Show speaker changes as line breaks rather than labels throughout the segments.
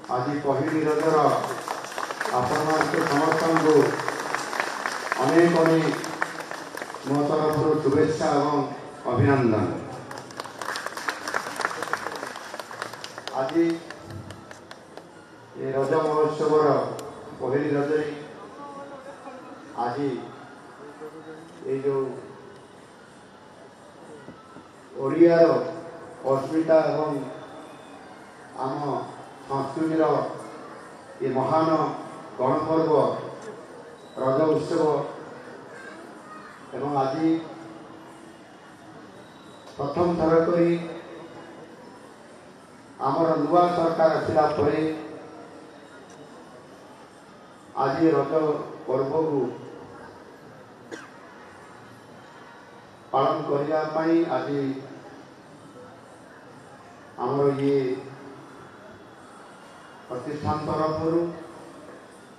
आज पहली रजर आपण समस्त को अनेक अनेक मो तरफ शुभेच्छा और अभिनंदन। आज ये रज महोत्सव पहली रजरी आज ये जो ओडियार अस्मिता एवं आम संस्कृतिर ये महान गणपर्व रज उत्सव एवं आज प्रथम थर करी आमर नुआ सरकार आसला परे आज रज पर्व को पालन करने आज आमर ये प्रतिष्ठान तरफ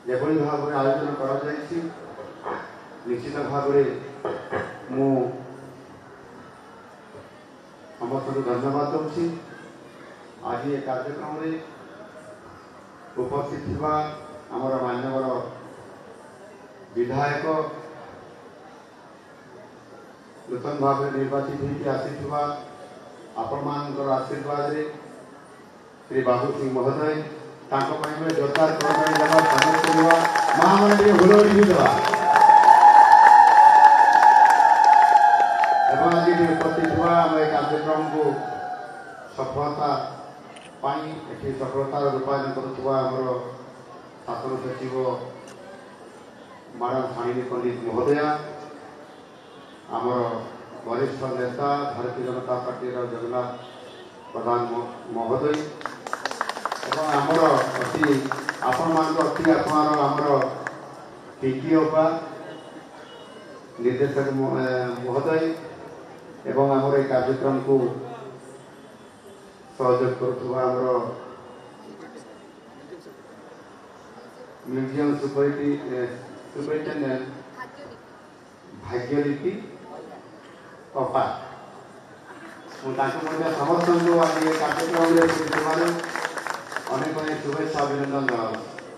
जेभली भाव में आयोजन कर निश्चित भाव मु समस्त को धन्यवाद दूसरी। आज ये कार्यक्रम में उपस्थित थी आमर मान्यवर विधायक नूतन भाव में निर्वाचित होकर आसीथिबा आपण मानकर आशीर्वाद रे श्री बाबू सिंह महोदय तांको पई में जोरदार करताली देवा स्वागत करवा मां मन रे हुलोड़ी भी देवा एवं आज उपस्थित हुआ हम कार्यक्रम को सफलता पाई एठी सफलता रूपायन करुवा हमर शासन सचिव मैडम सानिनी पंडित महोदया आमर वरिष्ठ नेता भारतीय जनता पार्टी जगन्नाथ प्रधान महोदय एवं आमर अति आपण मान अति आत्मार आमर टिकी अपा निर्देशक महोदय एवं आमर ये कार्यक्रम को सहयोग करुवा आमर म्यूजियम सुपरिटेंडेंट भाग्यलिपि कपा समस्त आज कार्यक्रम अनेक अनेक शुभेच्छा अभिनंदन जनाऊँ।